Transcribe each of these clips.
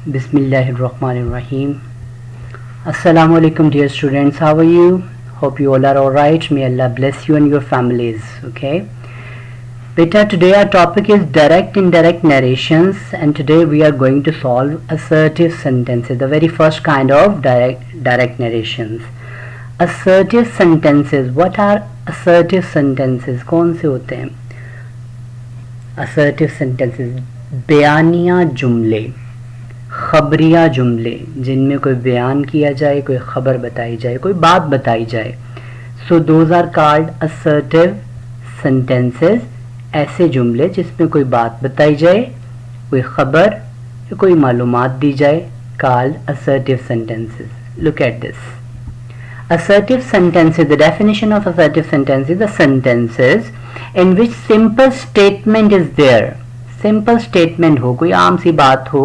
Bismillahirrahmanirrahim. Assalamu alaikum dear students, how are you? Hope you all are alright. May Allah bless you and your families. Okay. Beta, today our topic is direct indirect narrations, and today we are going to solve assertive sentences, the very first kind of direct narrations. Assertive sentences. What are assertive sentences? कौन से होते हैं? Assertive sentences बयानिया जुमले, खबरिया जुमले जिनमें कोई बयान किया जाए, कोई खबर बताई जाए, कोई बात बताई जाए. So those are called assertive sentences. ऐसे जुमले जिसमें कोई बात बताई जाए, कोई खबर या कोई मालूमात दी जाए, called assertive sentences. Look at this. Assertive sentences, the definition of assertive sentences, the sentences in which simple statement is there. Simple statement हो, कोई आम सी बात हो,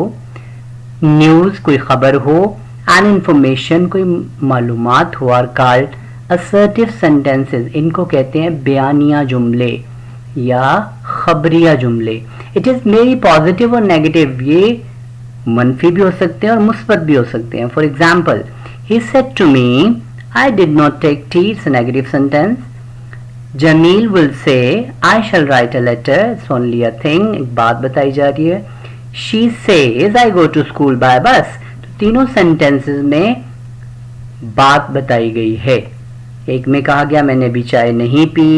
न्यूज़ कोई खबर हो, एंड इंफॉर्मेशन कोई मालूमात हो, आर कॉल्ड असर्टिव सेंटेंसेस. इनको कहते हैं बयानिया जुमले या खबरिया जुमले. इट इज़ मेरी पॉजिटिव और नेगेटिव, ये मनफी भी हो सकते हैं और मुस्बत भी हो सकते हैं. For example, he said to me I did not take tea. It's a negative sentence. Jamil will say I shall write a letter. It's only a thing. एक बात बताई जा रही है. She says I go to school by bus. तो तीनों sentences में बात बताई गई है. एक में कहा गया मैंने अभी चाय नहीं पी,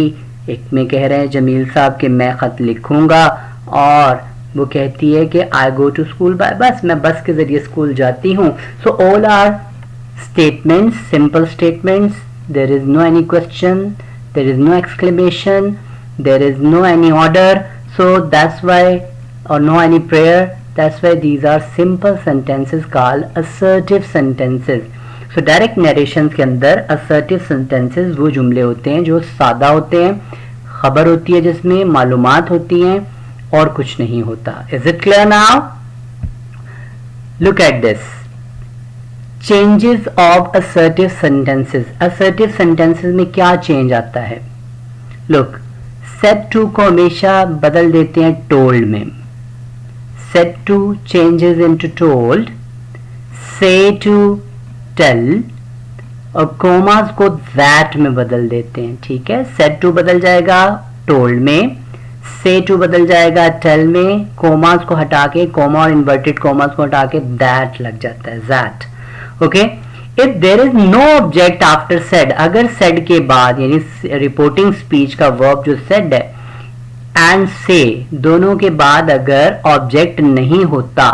एक में कह रहे हैं जमील साहब कि मैं खत लिखूंगा, और वो कहती है कि I go to school by bus. मैं बस के जरिए स्कूल जाती हूँ. So all are statements, simple statements. There is no any question, there is no exclamation, there is no any order, so that's why, or no any prayer, that's why these are simple sentences called assertive sentences. So direct narrations के अंदर assertive sentences वो जुमले होते हैं जो सादा होते हैं, खबर होती है जिसमें मालूमात होती हैं और कुछ नहीं होता. Is it clear now? Look at this. Changes of assertive sentences. Assertive sentences में क्या चेंज आता है? लुक, सेड टू को हमेशा बदल देते हैं टोल्ड में. Said to changes into told, say to tell, और कोमास को दैट में बदल देते हैं. ठीक है, सेड टू बदल जाएगा टोल्ड में, से टू बदल जाएगा टेल में, कोमास को हटा के, कोमा और इन्वर्टेड कोमास को हटा के दैट लग जाता है, that. Okay. If there is no object after said, अगर सेड के बाद यानी रिपोर्टिंग स्पीच का वर्ब जो सेड है एंड से दोनों के बाद अगर ऑब्जेक्ट नहीं होता,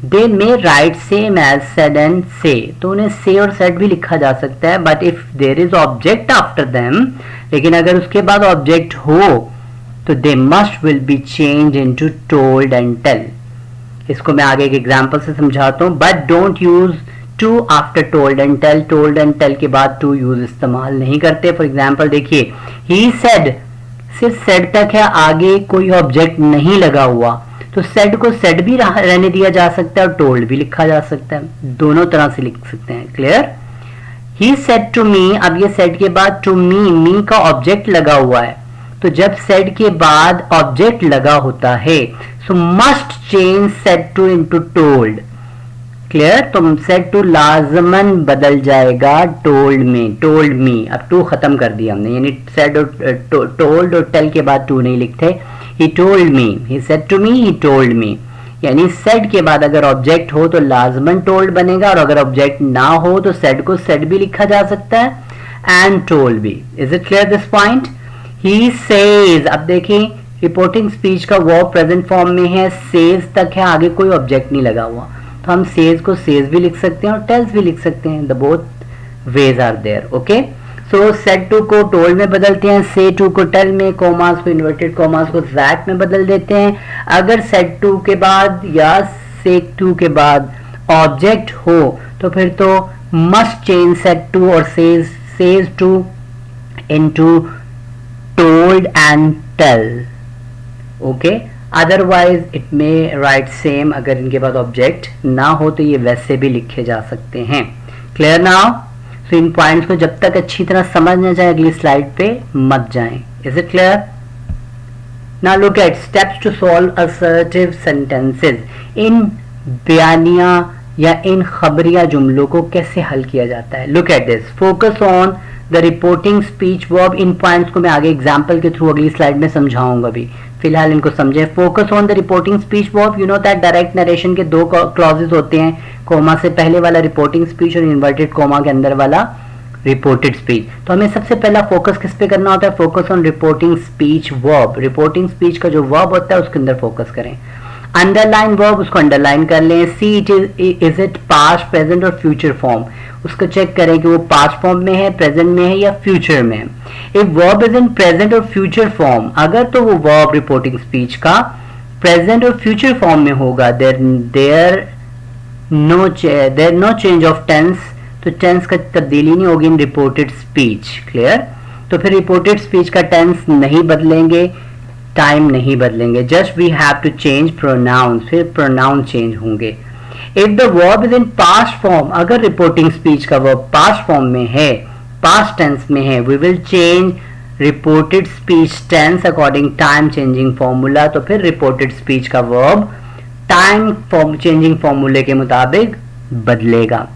they may write same as said and say, तो उन्हें से और सेड भी लिखा जा सकता है. But if there is object after them, लेकिन अगर उसके बाद ऑब्जेक्ट हो तो they must will be change into told and tell. इसको मैं आगे एक एग्जांपल से समझाता हूं. But don't use to after told and tell. Told and tell के बाद टू यूज इस्तेमाल नहीं करते. फॉर एग्जाम्पल देखिए, ही सेड, सिर्फ सेड तक है, आगे कोई ऑब्जेक्ट नहीं लगा हुआ, तो सेड को सेड भी रहने दिया जा सकता है और टोल्ड भी लिखा जा सकता है. दोनों तरह से लिख सकते हैं. Clear? He said to me, अब ये सेड के बाद टू मी, मी का ऑब्जेक्ट लगा हुआ है, तो जब सेड के बाद ऑब्जेक्ट लगा होता है so must change said to into told. Clear? तो सेड टू लाजमन बदल जाएगा टोल्ड में, टोल्ड मी. अब टू खत्म कर दिया हमने, यानी सेड और टोल्ड और टेल के बाद टू नहीं लिखते. He told me, he said to me, he told me. यानी सेड के बाद अगर ऑब्जेक्ट हो तो लाजमन टोल्ड बनेगा, और अगर ऑब्जेक्ट ना हो तो सेड को सेड भी लिखा जा सकता है एंड टोल्ड भी. Is it clear this point? He says, अब देखें रिपोर्टिंग स्पीच का वर्ब प्रेजेंट फॉर्म में है, सेज तक है, आगे कोई ऑब्जेक्ट नहीं लगा हुआ, तो हम सेज को सेज भी लिख सकते हैं और टेल्स भी लिख सकते हैं. The both ways are there. Okay. So said to को टोल्ड में बदलते हैं, से टू को टेल में, कोमास को इन्वर्टेड कोमास को दैट में बदल देते हैं. अगर सेड टू के बाद या से टू के बाद ऑब्जेक्ट हो तो फिर तो मस्ट चेंज सेड टू और says to into told and tell. Okay. Otherwise it may write same, अगर इनके बाद ऑब्जेक्ट ना हो तो ये वैसे भी लिखे जा सकते हैं. Clear now? सो इन पॉइंट्स को जब तक अच्छी तरह समझ ना जाए अगली स्लाइड पे मत जाएं. Is it clear? Now look at steps to solve assertive sentences. In बयानिया या इन खबरिया जुमलों को कैसे हल किया जाता है। Look at this, focus on the reporting speech verb. In points को मैं आगे एग्जाम्पल के थ्रू अगली स्लाइड में समझाऊंगा भी, फिलहाल इनको समझें। Focus on the reporting speech verb, you know that direct narration के दो क्लॉजेस होते हैं, कोमा से पहले वाला रिपोर्टिंग स्पीच और इन्वर्टेड कोमा के अंदर वाला रिपोर्टेड स्पीच। तो हमें सबसे पहला फोकस किस पे करना होता है, focus on reporting speech verb. Reporting speech का जो वर्ब होता है उसके अंदर फोकस करें। अंडरलाइन वर्ब, उसको अंडरलाइन कर लें। सी इज इट पास्ट, प्रेजेंट और फ्यूचर फॉर्म, उसको चेक करें कि वो पास्ट फॉर्म में है, प्रेजेंट में है या फ्यूचर में है। If verb is in present और फ्यूचर फॉर्म, अगर तो वो वर्ब रिपोर्टिंग स्पीच का प्रेजेंट और फ्यूचर फॉर्म में होगा, there no change of tense, तो टेंस का तब्दीली नहीं होगी इन रिपोर्टेड स्पीच। क्लियर? तो फिर रिपोर्टेड स्पीच का टेंस नहीं बदलेंगे, टाइम नहीं बदलेंगे, just we have to change pronouns, फिर प्रोनाउन चेंज होंगे। If the verb is in past form, अगर रिपोर्टिंग स्पीच का वर्ब पास्ट फॉर्म में है, पास्ट टेंस में है, we will change reported speech tense according time changing formula. तो फिर रिपोर्टेड स्पीच का वर्ब टाइम चेंजिंग फॉर्मूले के मुताबिक बदलेगा।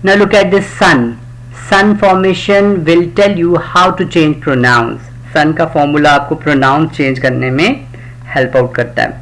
Now look at this sun. Sun formation will tell you how to change pronouns. Sun का फॉर्मूला आपको pronoun change करने में हेल्प आउट करता है।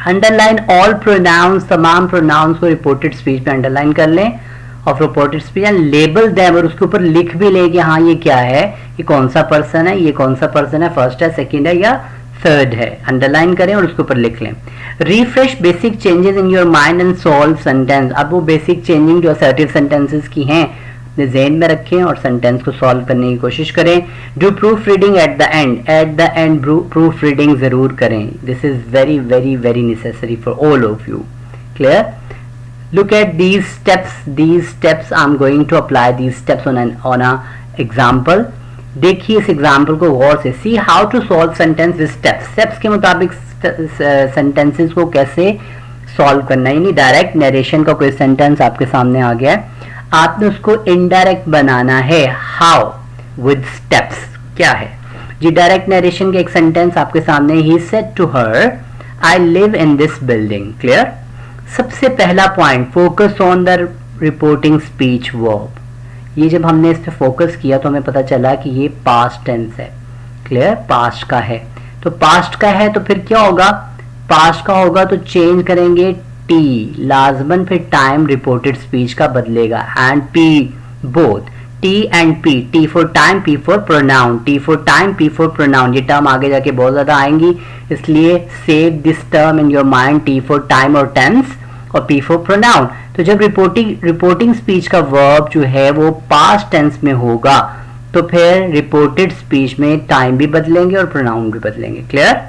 अंडरलाइन ऑल प्रोनाउंस, तमाम प्रोनाउंस को रिपोर्टेड स्पीच में अंडरलाइन कर लें और reported speech and label them, और उसके ऊपर लिख भी लें कि हाँ ये क्या है, ये कौन सा पर्सन है, ये कौन सा पर्सन है, फर्स्ट है, सेकंड है या थर्ड है। अंडरलाइन करें और उसके ऊपर लिख लें। Refresh basic changes in your mind and solve sentence. अब वो बेसिक चेंजिंग जो असर्टिव सेंटेंसेस की हैं अपने ज़हन में रखें और सेंटेंस को सॉल्व करने की कोशिश करें। Do proof reading eight the and, eight the and proof reading जरूर करें। This is very very very necessary for all of you. Clear? Look at these steps. These steps I'm going to apply these steps on a example. देखिए इस example को गौर से। See how to solve sentence with steps. Steps के मुताबिक sentences को कैसे solve करना है, यानी डायरेक्ट नरेशन का कोई सेंटेंस आपके सामने आ गया है, आपने उसको इनडायरेक्ट बनाना है। हाउ? With steps. क्या है जी? डायरेक्ट नरेशन के एक सेंटेंस आपके सामने, he said to her I live in this building. Clear? सबसे पहला point, focus on the reporting speech verb. ये जब हमने इस पे फोकस किया तो हमें पता चला कि ये पास्ट टेंस है। क्लियर? पास्ट का है, तो पास्ट का है तो फिर क्या होगा, पास्ट का होगा तो चेंज करेंगे टी लाजमन, फिर टाइम रिपोर्टेड स्पीच का बदलेगा and P both, T and P, T for time, P for pronoun, T for time, P for pronoun. ये टर्म आगे जाके बहुत ज्यादा आएंगी, इसलिए save this term in your mind, T for time और टेंस और पी फॉर प्रोनाउन। तो जब रिपोर्टिंग स्पीच का वर्ब जो है वो पास्ट टेंस में होगा तो फिर रिपोर्टेड स्पीच में टाइम भी बदलेंगे और प्रोनाउन भी बदलेंगे। क्लियर?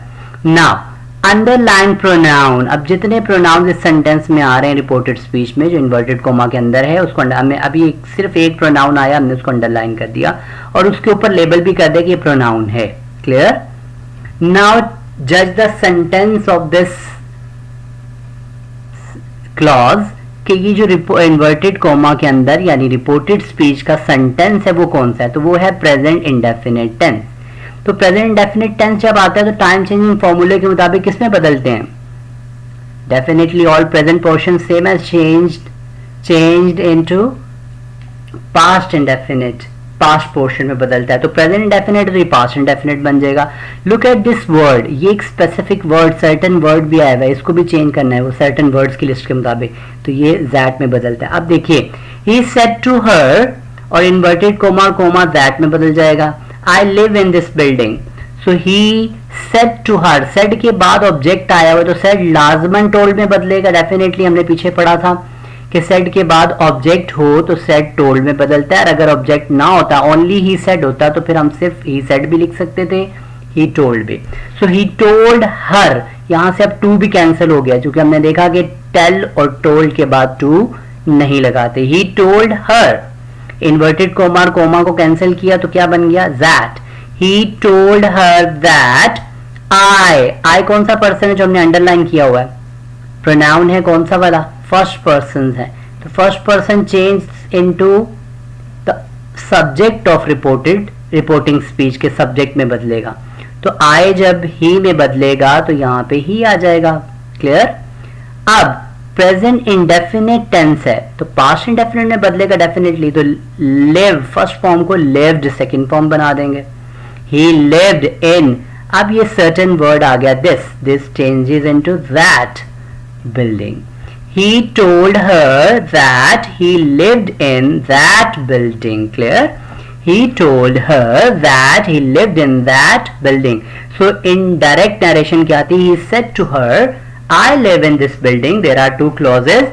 Now underline pronoun. अब जितने प्रोनाउन इस सेंटेंस में आ रहे हैं रिपोर्टेड स्पीच में जो इन्वर्टेड कोमा के अंदर है, उसको हमें अभी सिर्फ एक प्रोनाउन आया, हमने उसको अंडरलाइन कर दिया और उसके ऊपर लेबल भी कर दिया कि ये प्रोनाउन है। क्लियर? नाउ जज the sentence of this clause कि ये जो इन्वर्टेड कोमा के अंदर यानी रिपोर्टेड स्पीच का सेंटेंस है वो कौन सा है, तो वो है प्रेजेंट इंडेफिनिट टेंस। तो प्रेजेंट इंडेफिनिट टेंस जब आता है तो टाइम चेंजिंग फॉर्मूले के मुताबिक किसमें बदलते हैं? Definitely all present portion same as changed into past indefinite, past portion में बदलता है। तो प्रेजेंट इंडेफिनिट तो पास्ट इंडेफिनिट बन जाएगा। लुक एट दिस वर्ड, ये एक स्पेसिफिक वर्ड, सर्टेन वर्ड भी आया हुआ है, इसको भी चेंज करना है वो सर्टेन वर्ड्स की लिस्ट के मुताबिक, तो ये दैट में बदलता है। अब देखिए ही सेड टू हर और इन्वर्टेड कोमा कोमा दैट में बदल जाएगा। I live in this building, so he said to her, said के बाद ऑब्जेक्ट आया हुआ तो सेड लाजमन टोल्ड में बदलेगा। डेफिनेटली हमने पीछे पढ़ा था कि सेड के बाद ऑब्जेक्ट हो तो सेड टोल्ड में बदलता है, और अगर ऑब्जेक्ट ना होता ओनली ही सेड होता तो फिर हम सिर्फ ही सेड भी लिख सकते थे, ही टोल्ड भी। सो ही टोल्ड हर, यहां से अब टू भी कैंसिल हो गया क्योंकि हमने देखा कि टेल और टोल्ड के बाद टू नहीं लगाते। He told her, inverted comma और कोमा को कैंसिल किया तो क्या बन गया? That. He told her that I कौन सा पर्सन है जो हमने अंडरलाइन किया हुआ है? प्रोनाउन है, कौन सा वाला? फर्स्ट पर्सन है, तो first person change into the subject of reporting speech के सब्जेक्ट में बदलेगा। तो आई जब ही में बदलेगा तो यहां पे ही आ जाएगा। क्लियर? अब प्रेजेंट इंडेफिनिट टेंस है तो पास्ट इंडेफिनिट में बदलेगा डेफिनेटली, तो लिव फर्स्ट फॉर्म को लिव्ड सेकंड फॉर्म बना देंगे. ही लिव्ड इन, अब ये सर्टेन वर्ड आ गया this changes into that building. he told her that he lived in that building. Clear? He told her that he lived in that building. So in direct narration क्या आती है? He said to her, I live in this building. There are two clauses.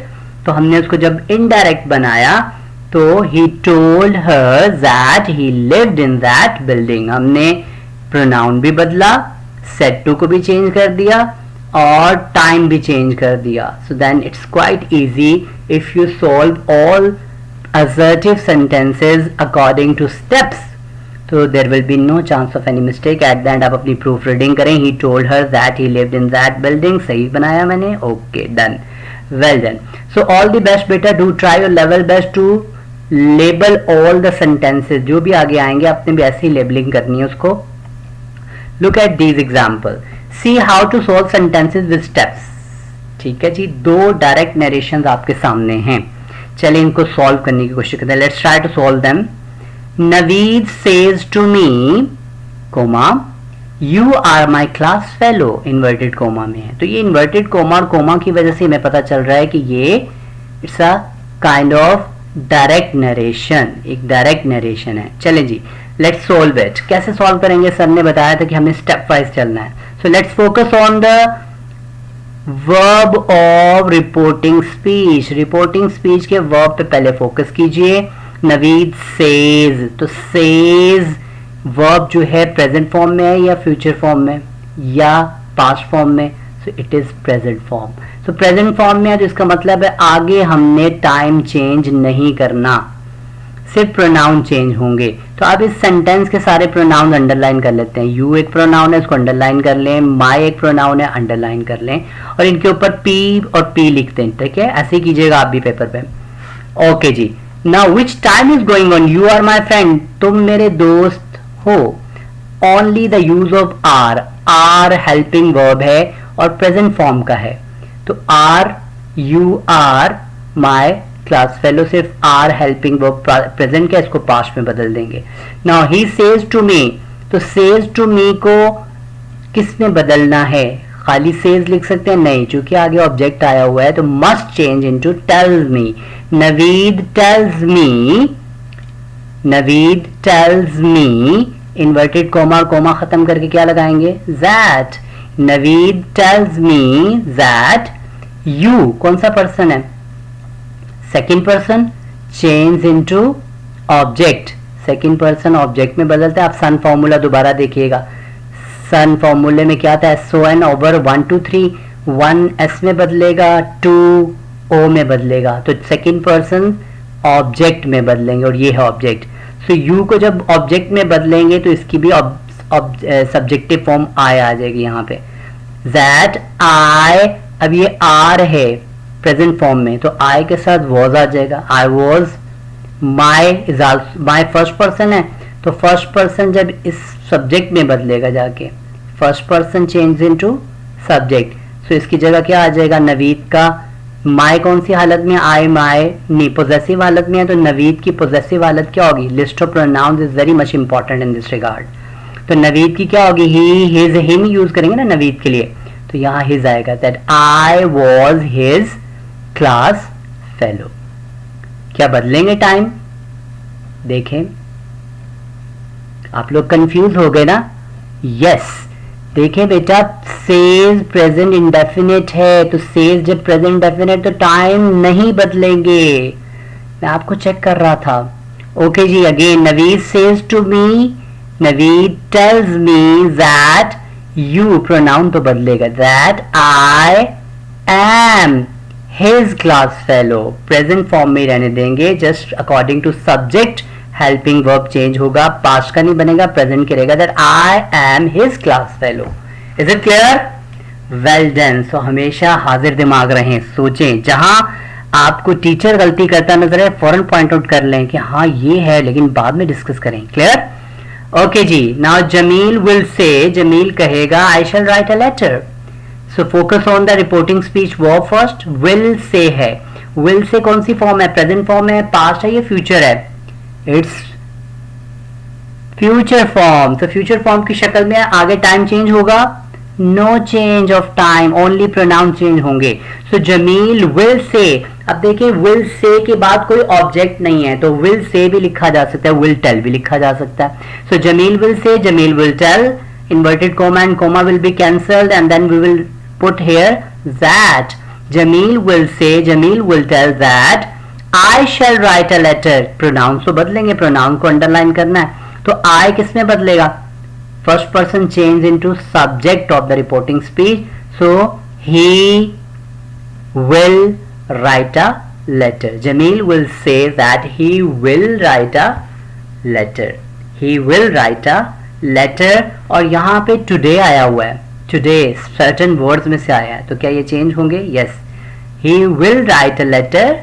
तो हमने उसको जब indirect बनाया तो he told her that he lived in that building. हमने pronoun भी बदला, said to को भी change कर दिया और टाइम भी चेंज कर दिया. So then it's quite easy if you solve all assertive sentences according to steps, so there will be no chance of any mistake. at the end आप अपनी प्रूफ रीडिंग करें. he told her that he lived in that building. सही बनाया मैंने. Okay done, well done. So all the best बेटा, do try your level best to label all the sentences. जो भी आगे आएंगे आपने भी ऐसी लेबलिंग करनी है उसको. Look at these example. See how to solve sentences with steps. ठीक है जी, दो डायरेक्ट नरेशन आपके सामने हैं. चलिए इनको सॉल्व करने की कोशिश करते हैं. Let's try to solve them. Naveed says to me comma you are my class fellow, inverted comma में है. तो ये इन्वर्टेड कोमा और कोमा की वजह से हमें पता चल रहा है कि ये it's a kind of direct narration, एक डायरेक्ट नरेशन है. चले जी लेट्स सॉल्व इट. कैसे सॉल्व करेंगे? सर ने बताया था कि हमें स्टेप वाइज चलना है. So let's focus on the verb of reporting speech. Reporting speech के verb पे पहले फोकस कीजिए. नवीद says, तो says verb जो है present form में है या future form में या past form में? So it is present form. So present form में है तो इसका मतलब है आगे हमने time change नहीं करना, सिर्फ प्रोनाउन चेंज होंगे. तो अब इस सेंटेंस के सारे प्रोनाउन अंडरलाइन कर लेते हैं. यू एक प्रोनाउन है, इसको अंडरलाइन कर लें. माई एक प्रोनाउन है, अंडरलाइन कर लें. और इनके ऊपर पी और पी लिखते हैं. ठीक है, ऐसे कीजिएगा आप भी पेपर पे. Okay ji. Now which time is going on? You are my friend, तुम मेरे दोस्त हो. Only the use of are. Are helping verb है और प्रेजेंट फॉर्म का है. तो are, you are my class fellow, सिर्फ आर हेल्पिंग वर्ब प्रेजेंट का, इसको पास्ट में बदल देंगे. Now he says to me, तो सेज टू मी को किस में बदलना है? खाली सेज लिख सकते हैं? नहीं, चूंकि आगे ऑब्जेक्ट आया हुआ है तो must change into tells me. Naveed tells मी, नवीद टेल्स मी, इन्वर्टेड कोमा और कोमा खत्म करके क्या लगाएंगे? That. Naveed tells me that you, कौन सा पर्सन है? Second person, change into object. Second person object में बदलते हैं. आप सन फॉर्मूला दोबारा देखिएगा. सन फॉर्मूले में क्या था? SON over 1 2 3. 1 S में बदलेगा, 2 O में बदलेगा. तो सेकेंड पर्सन ऑब्जेक्ट में बदलेंगे और ये है ऑब्जेक्ट. सो यू को जब ऑब्जेक्ट में बदलेंगे तो इसकी भी सब्जेक्टिव फॉर्म आई आ जाएगी यहाँ पे. दैट आई, अब ये आर है प्रेजेंट फॉर्म में तो आई के साथ वॉज आ जाएगा. I was, my is my first person है तो फर्स्ट पर्सन जब इस सब्जेक्ट में बदलेगा जाके, first person change into subject. So इसकी जगह क्या आ जाएगा? नवीद का. माई कौन सी हालत में? आई माई नहीं, पोजेसिव हालत में है तो नवीद की पोजेसिव हालत क्या होगी? List of pronouns is very much important in this regard. तो नवीद की क्या होगी? ही, हिज, हिम यूज करेंगे ना नवीद के लिए, तो यहाँ हिज आएगा. That I was his class fellow. क्या बदलेंगे टाइम? देखें, आप लोग कंफ्यूज हो गए ना? यस. देखें बेटा, सेज प्रेजेंट इंडेफिनिट है तो सेज जब प्रेजेंट इंडेफिनिट तो टाइम नहीं बदलेंगे. मैं आपको चेक कर रहा था. Okay ji, again Naveed says to me, Naveed tells me that you, pronoun तो बदलेगा. That I am his class fellow, present form में रहने देंगे. Just according to subject helping verb change होगा, पास्ट का नहीं बनेगा, प्रेजेंट के रहेगा. That I am his class fellow. Is it clear? Well done. So हमेशा हाजिर दिमाग रहें, सोचें. जहां आपको टीचर गलती करता नजर है फौरन पॉइंट आउट कर लें कि हाँ ये है, लेकिन बाद में डिस्कस करें. Clear? Okay ji. Now Jameel will say, Jameel कहेगा I shall write a letter. So focus on the reporting speech verb first. Will say है, विल से कौन सी फॉर्म है? प्रेजेंट फॉर्म है, पास्ट है, ये फ्यूचर है? It's future form. तो फ्यूचर फॉर्म की शक्ल में आगे टाइम चेंज होगा? No change of time, only pronoun change होंगे. सो जमील विल से. अब देखिए विल से के बाद कोई ऑब्जेक्ट नहीं है तो विल से भी लिखा जा सकता है, विल टेल भी लिखा जा सकता है. सो Jamil will say, Jamil will tell, inverted comma and comma will be cancelled and then we will put here that. Jamil will say, Jamil will tell that I shall write a letter. Pronouns तो बदलेंगे, pronoun को underline करना है. तो I किस में बदलेगा? First person change into subject of the reporting speech. So he will write a letter. Jamil will say that he will write a letter. He will write a letter. और यहाँ पे today आया हुआ है, today certain words में से आया है, तो क्या ये चेंज होंगे? Yes. He will write a letter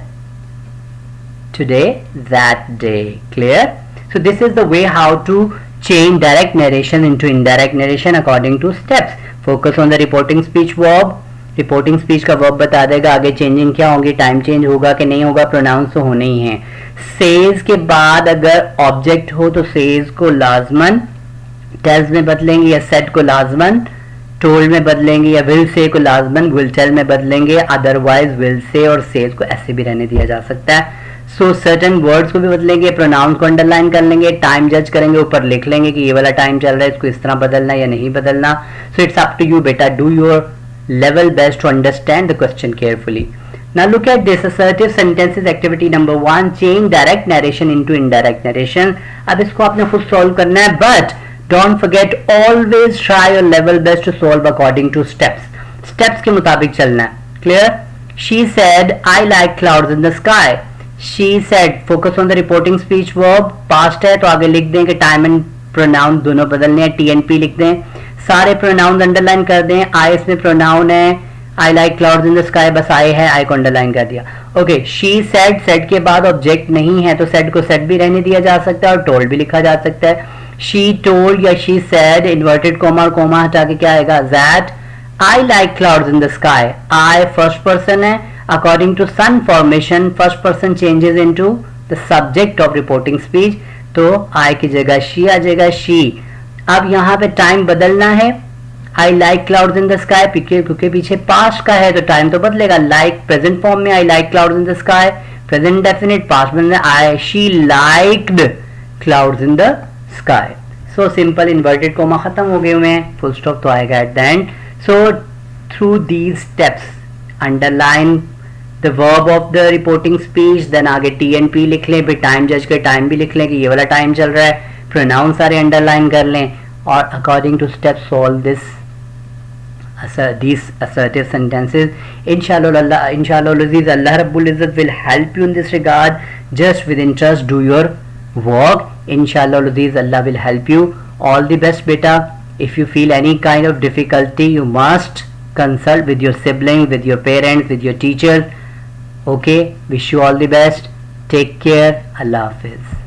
today that day. Clear? So this is the way how to change direct narration into indirect narration according to steps. Focus on the reporting speech verb. Reporting speech का verb बता देगा आगे changing क्या होगी, time change होगा कि नहीं होगा, प्रोनाउंस तो होने ही हैं. सेज के बाद अगर ऑब्जेक्ट हो तो सेज को लाजमन टेल्स में बदलेंगे या सेट को लाजमन टोल्ड में बदलेंगे या विल से को लाजमन विल टेल में बदलेंगे. अदरवाइज विल से और सेज को ऐसे भी रहने दिया जा सकता है. सो सर्टेन वर्ड्स को भी बदलेंगे, प्रोनाउन को अंडरलाइन कर लेंगे, टाइम जज करेंगे, ऊपर लिख लेंगे कि ये वाला टाइम चल रहा है, इसको इस तरह बदलना या नहीं बदलना. So it's up to you बेटा, do your level best to understand the question carefully. Now look at this assertive sentences activity number 1. Change direct narration into indirect narration. अब इसको आपने खुद solve करना है, but don't forget always try your level best to solve according to steps. Steps के मुताबिक चलना है. Clear? She said, I like clouds in the sky. She said, focus on the reporting speech verb. Past है तो आगे लिख दें कि time and pronoun दोनों बदलने हैं, TNP लिख दें. सारे प्रोनाउन अंडरलाइन कर दें. आई इसमें प्रोनाउन है, आई like clouds in the sky, बस आई है, आई को अंडरलाइन कर दिया. ओके. शी सेड, सेड के बाद ऑब्जेक्ट नहीं है तो सेड को सेड भी रहने दिया जा सकता है और टोल्ड भी लिखा जा सकता है. शी टोल्ड या शी सेड, इन्वर्टेड कोमा और कोमा हटा के क्या आएगा? That I like clouds in the sky. I first person है, according to SON formation first person changes into the subject of reporting speech, तो आई की जगह शी आ जाएगा, शी. अब यहाँ पे टाइम बदलना है, आई like clouds in the sky, क्योंकि पीछे पास्ट का है तो टाइम तो बदलेगा. लाइक प्रेजेंट फॉर्म में I like clouds in the sky, present definite, past में I she liked clouds in the sky. So simple. Inverted comma खत्म हो गए हुए हैं, फुल स्टॉप तो आएगा at the end. So through these steps underline the verb of the reporting speech, then आगे TNP लिख लें, फिर टाइम जज के टाइम भी लिख लें कि ये वाला टाइम चल रहा है, प्रोनाउन सारे अंडरलाइन कर लें और according to step solve these assertive sentences. Inshallah Aziz, Allah Rabbul Izzat will help you in this regard. Just with interest do your work. Inshallah Aziz, Allah will help you. All the best beta. If you feel any kind of difficulty you must consult with your siblings, with your parents, with your teachers. Okay, wish you all the best. Take care. Allah Hafiz.